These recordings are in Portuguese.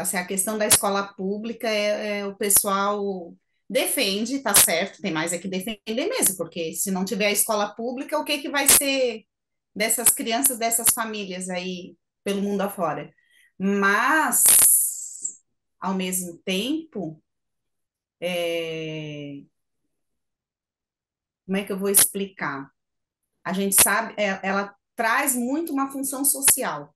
Assim, a questão da escola pública o pessoal defende, tá certo, tem mais é que defender mesmo, porque se não tiver a escola pública, o que que vai ser dessas crianças, dessas famílias aí pelo mundo afora? Mas, ao mesmo tempo, como é que eu vou explicar? A gente sabe, ela traz muito uma função social.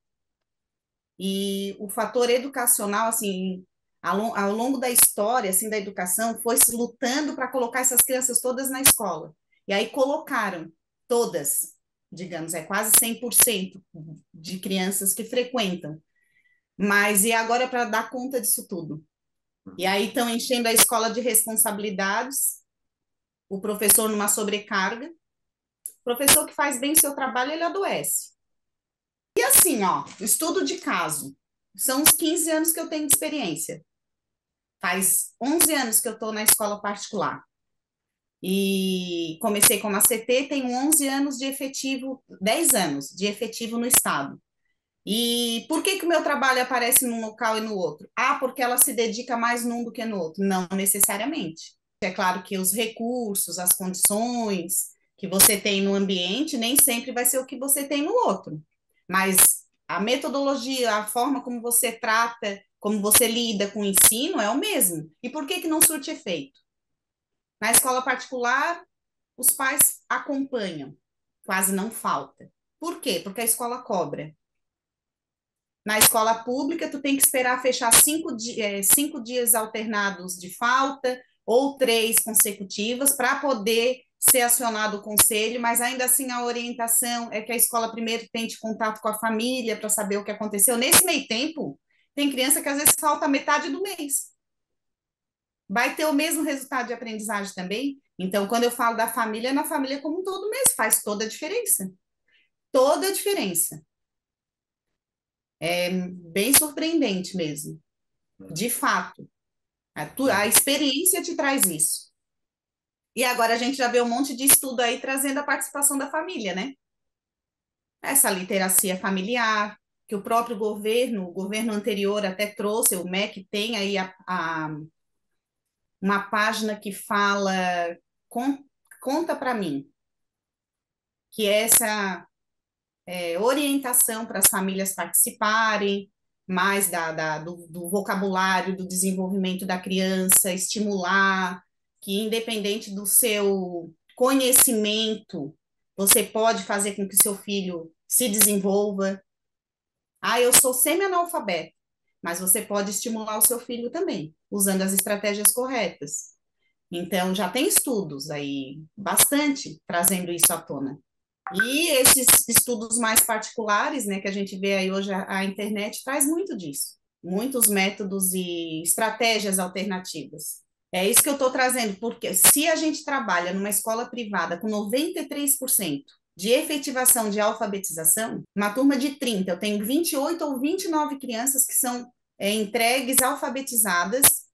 E o fator educacional, assim, ao longo da história, assim, da educação, foi se lutando para colocar essas crianças todas na escola. E aí colocaram todas, digamos, é quase 100% de crianças que frequentam. Mas e agora para dar conta disso tudo? E aí estão enchendo a escola de responsabilidades, o professor numa sobrecarga. O professor que faz bem o seu trabalho, ele adoece. E assim, ó, estudo de caso. São uns 15 anos que eu tenho de experiência. Faz 11 anos que eu estou na escola particular. E comecei como ACT, tenho 11 anos de efetivo, 10 anos de efetivo no Estado. E por que que o meu trabalho aparece num local e no outro? Ah, porque ela se dedica mais num do que no outro. Não necessariamente. É claro que os recursos, as condições que você tem no ambiente nem sempre vai ser o que você tem no outro. Mas a metodologia, a forma como você trata, como você lida com o ensino é o mesmo. E por que que não surte efeito? Na escola particular, os pais acompanham, quase não falta. Por quê? Porque a escola cobra. Na escola pública, tu tem que esperar fechar 5 dias alternados de falta ou 3 consecutivas para poder ser acionado o conselho, mas ainda assim a orientação é que a escola primeiro tente contato com a família para saber o que aconteceu. Nesse meio tempo, tem criança que às vezes falta metade do mês. Vai ter o mesmo resultado de aprendizagem também? Então, quando eu falo da família, é na família como um todo mesmo, faz toda a diferença. Toda a diferença. É bem surpreendente mesmo. De fato. A experiência te traz isso. E agora a gente já vê um monte de estudo aí trazendo a participação da família, né? Essa literacia familiar, que o próprio governo, o governo anterior até trouxe, o MEC tem aí uma página que fala, con, conta para mim, que é essa orientação para as famílias participarem mais do vocabulário, do desenvolvimento da criança, estimular que, independente do seu conhecimento, você pode fazer com que seu filho se desenvolva. Ah, eu sou semi-analfabeto, mas você pode estimular o seu filho também, usando as estratégias corretas. Então, já tem estudos aí, bastante, trazendo isso à tona. E esses estudos mais particulares, né, que a gente vê aí hoje, a internet traz muito disso, muitos métodos e estratégias alternativas. É isso que eu estou trazendo, porque se a gente trabalha numa escola privada com 93% de efetivação de alfabetização, uma turma de 30, eu tenho 28 ou 29 crianças que são entregues, alfabetizadas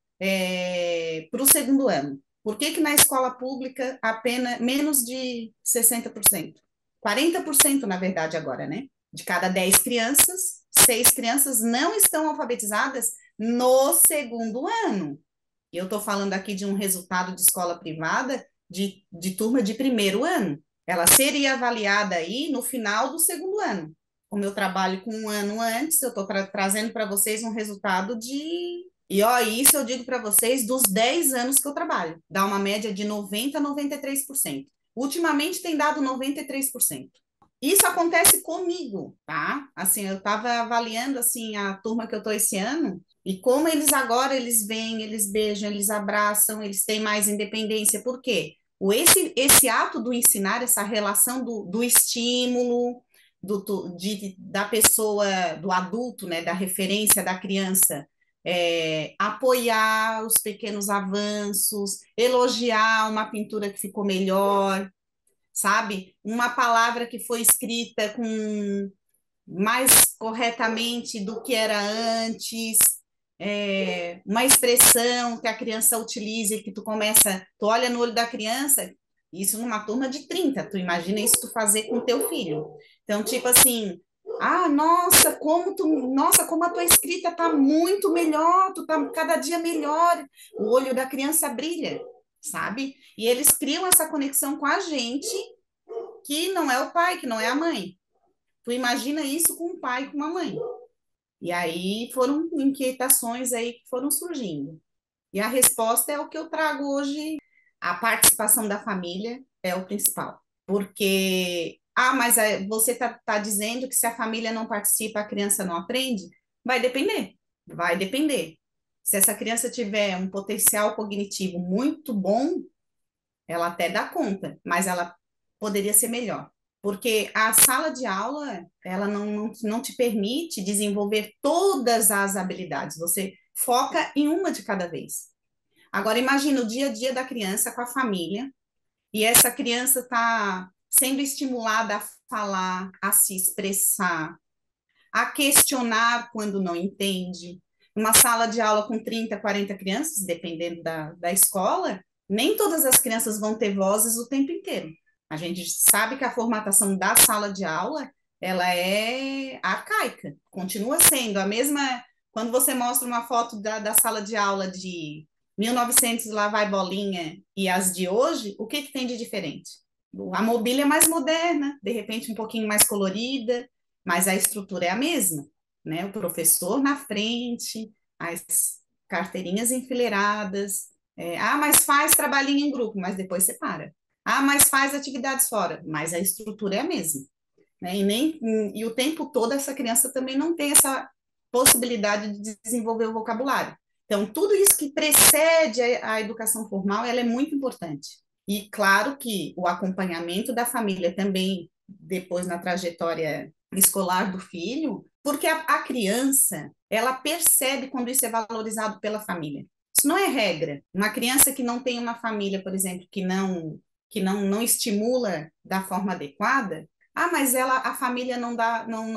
para o segundo ano. Por que que na escola pública apenas menos de 60%? 40% na verdade agora, né? De cada 10 crianças, 6 crianças não estão alfabetizadas no segundo ano. E eu estou falando aqui de um resultado de escola privada de turma de primeiro ano. Ela seria avaliada aí no final do segundo ano. Como eu trabalho com um ano antes, eu estou trazendo para vocês um resultado de. E ó, isso eu digo para vocês dos 10 anos que eu trabalho. Dá uma média de 90 a 93%. Ultimamente tem dado 93%. Isso acontece comigo, tá? Assim, eu estava avaliando assim a turma que eu estou esse ano e como eles agora eles vêm, eles beijam, eles abraçam, eles têm mais independência. Por quê? Esse ato do ensinar, essa relação do estímulo, da pessoa, do adulto, né, da referência da criança, apoiar os pequenos avanços, elogiar uma pintura que ficou melhor, sabe? Uma palavra que foi escrita com mais corretamente do que era antes, uma expressão que a criança utiliza e que tu olha no olho da criança, isso numa turma de 30, tu imagina isso tu fazer com teu filho. Então, tipo assim, Ah, nossa, como a tua escrita está muito melhor, tu tá cada dia melhor. O olho da criança brilha, sabe? E eles criam essa conexão com a gente, que não é o pai, que não é a mãe. Tu imagina isso com um pai e com uma mãe. E aí foram inquietações aí que foram surgindo. E a resposta é o que eu trago hoje. A participação da família é o principal. Porque, mas você está dizendo que se a família não participa, a criança não aprende? Vai depender, vai depender. Se essa criança tiver um potencial cognitivo muito bom, ela até dá conta, mas ela poderia ser melhor. Porque a sala de aula, ela não te permite desenvolver todas as habilidades, você foca em uma de cada vez. Agora, imagina o dia a dia da criança com a família, e essa criança está sendo estimulada a falar, a se expressar, a questionar quando não entende. Uma sala de aula com 30, 40 crianças, dependendo da escola, nem todas as crianças vão ter vozes o tempo inteiro. A gente sabe que a formatação da sala de aula, ela é arcaica, continua sendo a mesma. Quando você mostra uma foto da sala de aula de 1900, lá vai bolinha, e as de hoje, o que tem de diferente? A mobília é mais moderna, de repente um pouquinho mais colorida, mas a estrutura é a mesma, né? O professor na frente, as carteirinhas enfileiradas. Mas faz trabalhinho em grupo, mas depois separa. Mas faz atividades fora, mas a estrutura é a mesma, né? E o tempo todo essa criança também não tem essa possibilidade de desenvolver o vocabulário. Então, tudo isso que precede a educação formal, ela é muito importante. E claro que o acompanhamento da família também, depois na trajetória escolar do filho, porque a criança, ela percebe quando isso é valorizado pela família. Isso não é regra. Uma criança que não tem uma família, por exemplo, que não estimula da forma adequada, mas a família não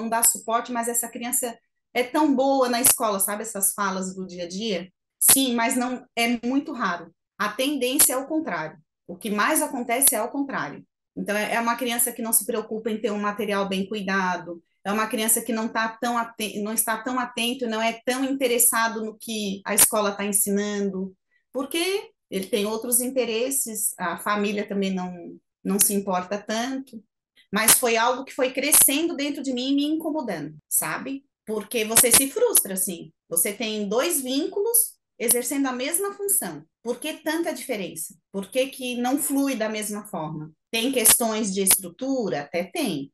dá suporte, mas essa criança é tão boa na escola, sabe essas falas do dia a dia? Sim, mas não é muito raro. A tendência é o contrário. O que mais acontece é ao contrário. Então, é uma criança que não se preocupa em ter um material bem cuidado, é uma criança que não está tão atento, não é tão interessado no que a escola está ensinando, porque ele tem outros interesses, a família também não se importa tanto, mas foi algo que foi crescendo dentro de mim e me incomodando, sabe? Porque você se frustra, assim. Você tem dois vínculos exercendo a mesma função. Por que tanta diferença? Por que que não flui da mesma forma? Tem questões de estrutura? Até tem.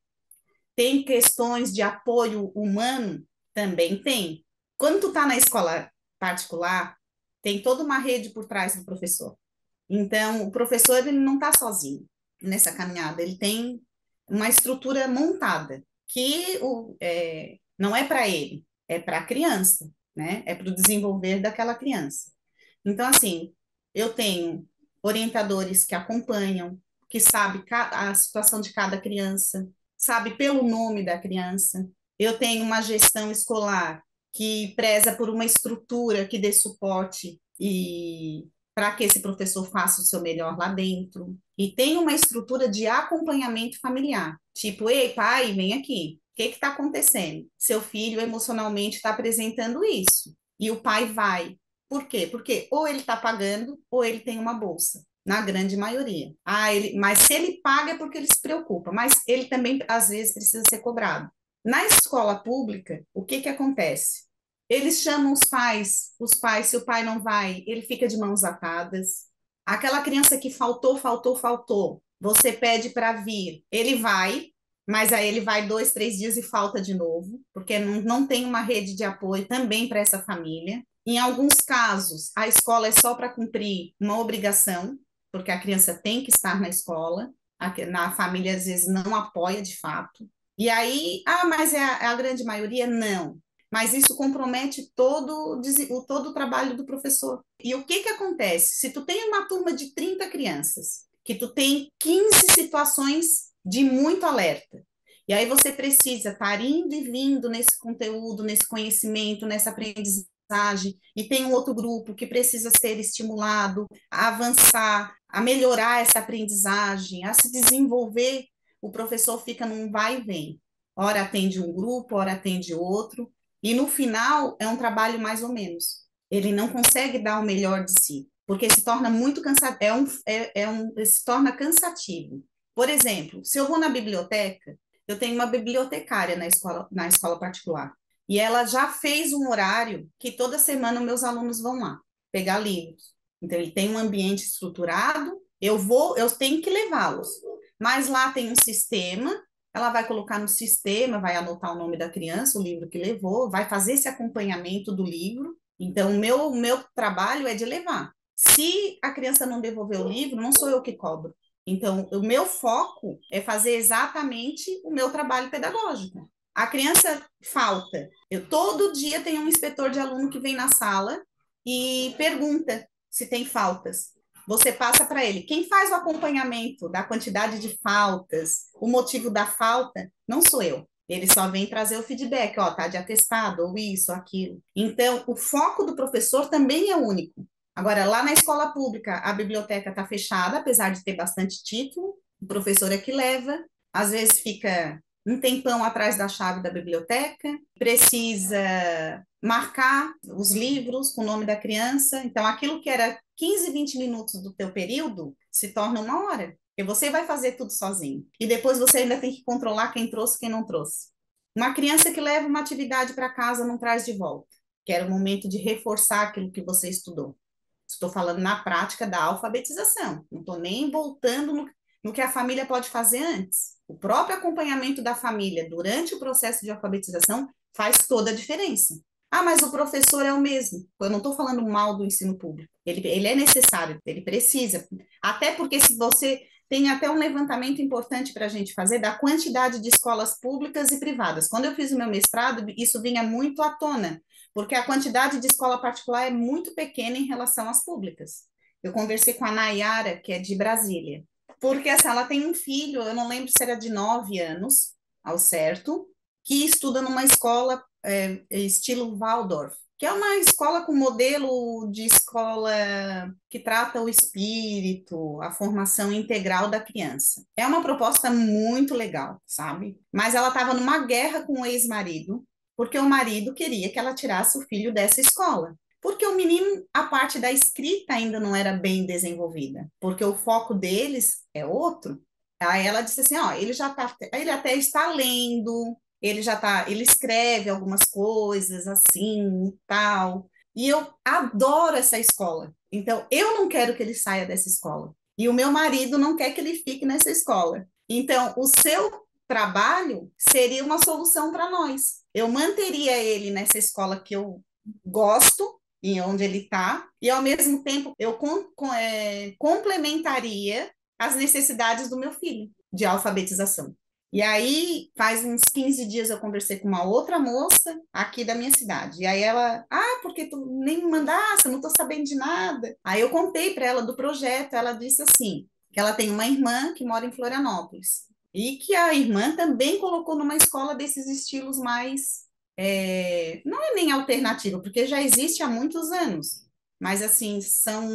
Tem questões de apoio humano? Também tem. Quando tu tá na escola particular, tem toda uma rede por trás do professor. Então, o professor ele não está sozinho nessa caminhada, ele tem uma estrutura montada que não é para ele, é para a criança, né? É para o desenvolver daquela criança. Então, assim, eu tenho orientadores que acompanham, que sabem a situação de cada criança, sabe pelo nome da criança. Eu tenho uma gestão escolar que preza por uma estrutura que dê suporte e para que esse professor faça o seu melhor lá dentro. E tem uma estrutura de acompanhamento familiar. Tipo, ei, pai, vem aqui. O que está acontecendo? Seu filho emocionalmente está apresentando isso. E o pai vai. Por quê? Porque ou ele está pagando ou ele tem uma bolsa. Na grande maioria. Mas se ele paga é porque ele se preocupa. Mas ele também, às vezes, precisa ser cobrado. Na escola pública, o que acontece? Eles chamam os pais, se o pai não vai, ele fica de mãos atadas. Aquela criança que faltou, você pede para vir, ele vai, mas aí ele vai 2, 3 dias e falta de novo, porque não tem uma rede de apoio também para essa família. Em alguns casos, a escola é só para cumprir uma obrigação, porque a criança tem que estar na escola, na família às vezes não apoia de fato. E aí, mas é a grande maioria? Não, mas isso compromete todo o trabalho do professor. E o que acontece? Se tu tem uma turma de 30 crianças, que tu tem 15 situações de muito alerta, e aí você precisa estar indo e vindo nesse conteúdo, nesse conhecimento, nessa aprendizagem, e tem um outro grupo que precisa ser estimulado a avançar, a melhorar essa aprendizagem, a se desenvolver, o professor fica num vai e vem. Ora atende um grupo, ora atende outro, e no final é um trabalho mais ou menos. Ele não consegue dar o melhor de si, porque se torna muito cansativo, se torna cansativo. Por exemplo, se eu vou na biblioteca, eu tenho uma bibliotecária na escola particular, e ela já fez um horário que toda semana meus alunos vão lá pegar livros. Então, ele tem um ambiente estruturado, eu tenho que levá-los. Mas lá tem um sistema, ela vai colocar no sistema, vai anotar o nome da criança, o livro que levou, vai fazer esse acompanhamento do livro. Então, o meu trabalho é de levar. Se a criança não devolver o livro, não sou eu que cobro. Então, o meu foco é fazer exatamente o meu trabalho pedagógico. A criança falta. Eu todo dia tenho um inspetor de aluno que vem na sala e pergunta se tem faltas. Você passa para ele. Quem faz o acompanhamento da quantidade de faltas, o motivo da falta, não sou eu. Ele só vem trazer o feedback, ó, tá de atestado, ou isso, ou aquilo. Então, o foco do professor também é único. Agora, lá na escola pública, a biblioteca está fechada, apesar de ter bastante título, o professor é que leva, às vezes fica um tempão atrás da chave da biblioteca, precisa marcar os livros com o nome da criança. Então, aquilo que era 15, 20 minutos do teu período se torna uma hora, porque você vai fazer tudo sozinho. E depois você ainda tem que controlar quem trouxe e quem não trouxe. Uma criança que leva uma atividade para casa não traz de volta, que era o momento de reforçar aquilo que você estudou. Estou falando na prática da alfabetização, não estou nem voltando no que a família pode fazer antes. O próprio acompanhamento da família durante o processo de alfabetização faz toda a diferença. Ah, mas o professor é o mesmo. Eu não estou falando mal do ensino público. Ele é necessário, ele precisa. Até porque se você tem até um levantamento importante para a gente fazer da quantidade de escolas públicas e privadas. Quando eu fiz o meu mestrado, isso vinha muito à tona, porque a quantidade de escola particular é muito pequena em relação às públicas. Eu conversei com a Nayara, que é de Brasília, porque assim, ela tem um filho, eu não lembro se era de 9 anos, ao certo, que estuda numa escola estilo Waldorf, que é uma escola com modelo de escola que trata o espírito, a formação integral da criança. É uma proposta muito legal, sabe? Mas ela estava numa guerra com o ex-marido, porque o marido queria que ela tirasse o filho dessa escola. Porque o menino, a parte da escrita ainda não era bem desenvolvida, porque o foco deles é outro. Aí ela disse assim, ó, ele até está lendo, ele escreve algumas coisas assim e tal. E eu adoro essa escola. Então, eu não quero que ele saia dessa escola. E o meu marido não quer que ele fique nessa escola. Então, o seu trabalho seria uma solução para nós. Eu manteria ele nessa escola que eu gosto, em onde ele está, e ao mesmo tempo eu complementaria as necessidades do meu filho de alfabetização. E aí, faz uns 15 dias eu conversei com uma outra moça aqui da minha cidade. E aí ela, porque tu nem me mandasse, eu não tô sabendo de nada. Aí eu contei para ela do projeto, ela disse assim, que ela tem uma irmã que mora em Florianópolis. E que a irmã também colocou numa escola desses estilos mais, não é nem alternativa, porque já existe há muitos anos. Mas, assim, são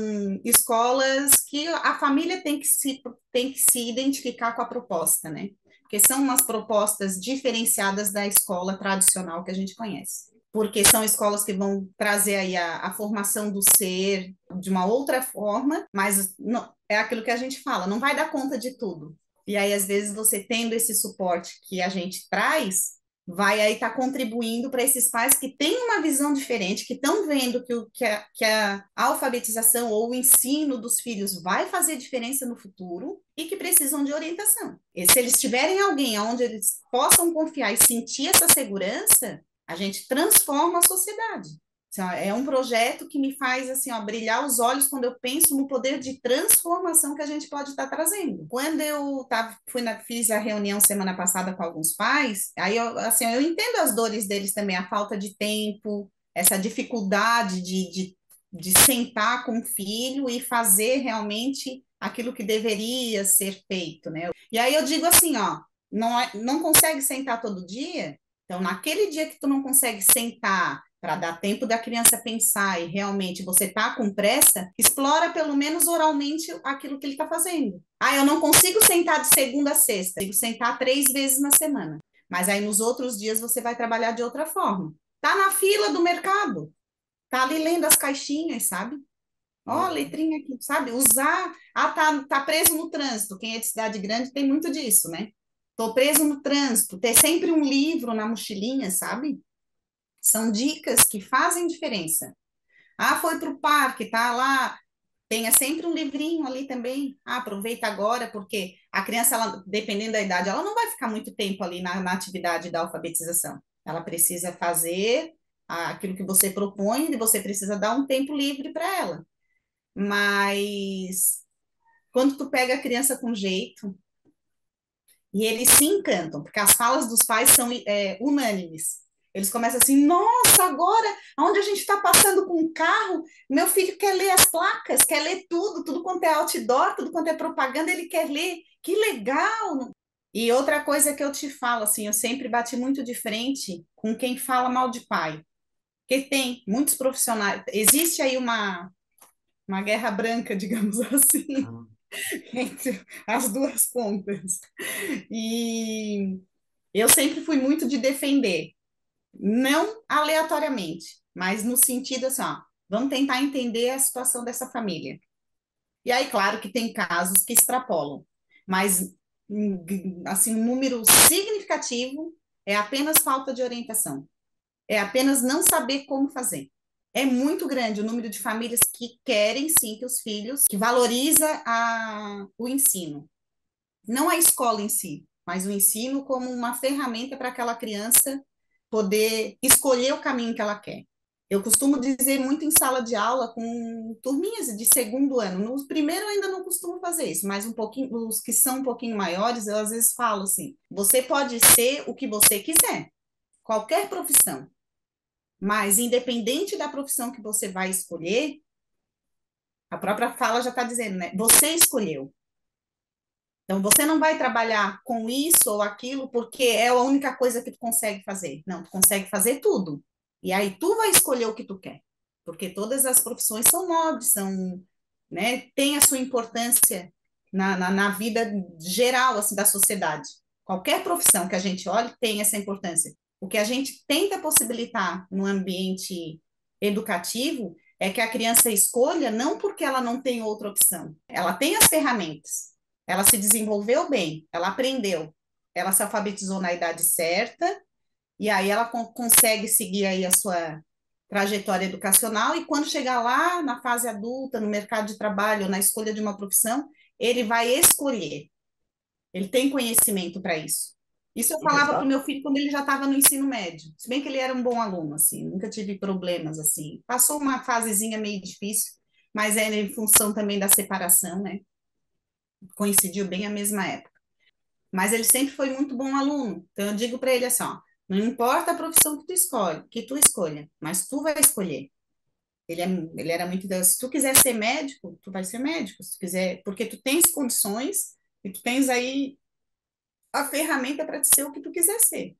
escolas que a família tem que se identificar com a proposta, né? Porque são umas propostas diferenciadas da escola tradicional que a gente conhece. Porque são escolas que vão trazer aí a formação do ser de uma outra forma, mas não, é aquilo que a gente fala, não vai dar conta de tudo. E aí, às vezes, você tendo esse suporte que a gente traz, vai aí estar contribuindo para esses pais que têm uma visão diferente, que estão vendo que a alfabetização ou o ensino dos filhos vai fazer diferença no futuro e que precisam de orientação. E se eles tiverem alguém onde eles possam confiar e sentir essa segurança, a gente transforma a sociedade. É um projeto que me faz assim, ó, brilhar os olhos quando eu penso no poder de transformação que a gente pode estar trazendo. Quando eu fiz a reunião semana passada com alguns pais, aí eu entendo as dores deles também, a falta de tempo, essa dificuldade de sentar com o filho e fazer realmente aquilo que deveria ser feito, né? E aí eu digo assim, ó, não consegue sentar todo dia? Então, naquele dia que tu não consegue sentar para dar tempo da criança pensar e realmente você tá com pressa, explora pelo menos oralmente aquilo que ele está fazendo. Eu não consigo sentar de segunda a sexta, eu consigo sentar 3 vezes na semana. Mas aí nos outros dias você vai trabalhar de outra forma. Tá na fila do mercado, tá ali lendo as caixinhas, sabe? Ó, a Uhum. letrinha aqui, sabe? Usar. Ah, tá preso no trânsito. Quem é de cidade grande tem muito disso, né? Tô preso no trânsito. Ter sempre um livro na mochilinha, sabe? São dicas que fazem diferença. Ah, foi para o parque, tá lá. Tenha sempre um livrinho ali também. Ah, aproveita agora, porque a criança, ela, dependendo da idade, ela não vai ficar muito tempo ali na atividade da alfabetização. Ela precisa fazer aquilo que você propõe e você precisa dar um tempo livre para ela. Mas quando tu pega a criança com jeito e eles se encantam, porque as falas dos pais são unânimes. Eles começam assim: nossa, agora, onde a gente está passando com um carro, meu filho quer ler as placas, quer ler tudo, tudo quanto é outdoor, tudo quanto é propaganda, ele quer ler. Que legal! E outra coisa que eu te falo, assim, eu sempre bati muito de frente com quem fala mal de pai. Porque tem muitos profissionais, existe aí uma guerra branca, digamos assim, entre as duas pontas. E eu sempre fui muito de defender, não aleatoriamente, mas no sentido assim, ó, vamos tentar entender a situação dessa família. E aí, claro que tem casos que extrapolam, mas assim, um número significativo é apenas falta de orientação, é apenas não saber como fazer. É muito grande o número de famílias que querem sim que os filhos, que valoriza o ensino, não a escola em si, mas o ensino como uma ferramenta para aquela criança poder escolher o caminho que ela quer. Eu costumo dizer muito em sala de aula com turminhas de segundo ano. No primeiro eu ainda não costumo fazer isso, mas um pouquinho, os que são um pouquinho maiores, eu às vezes falo assim: você pode ser o que você quiser, qualquer profissão, mas independente da profissão que você vai escolher, a própria fala já está dizendo, né? Você escolheu. Então, você não vai trabalhar com isso ou aquilo porque é a única coisa que tu consegue fazer. Não, tu consegue fazer tudo. E aí tu vai escolher o que tu quer. Porque todas as profissões são nobres, são, né, tem a sua importância na vida geral, assim, da sociedade. Qualquer profissão que a gente olhe tem essa importância. O que a gente tenta possibilitar no ambiente educativo é que a criança escolha não porque ela não tem outra opção. Ela tem as ferramentas, ela se desenvolveu bem, ela aprendeu, ela se alfabetizou na idade certa, e aí ela consegue seguir aí a sua trajetória educacional, e quando chegar lá na fase adulta, no mercado de trabalho, na escolha de uma profissão, ele vai escolher, ele tem conhecimento para isso. Isso eu falava para o Exato. meu filho quando ele já estava no ensino médio, se bem que ele era um bom aluno, assim, nunca tive problemas, assim. Passou uma fasezinha meio difícil, mas é em função também da separação, né? Coincidiu bem a mesma época. Mas ele sempre foi muito bom aluno. Então eu digo para ele assim, ó, não importa a profissão que tu escolhe, que tu escolha, mas tu vai escolher. Ele era muito, se tu quiser ser médico, tu vai ser médico, se tu quiser, porque tu tens condições e tu tens aí a ferramenta para ser o que tu quiser ser.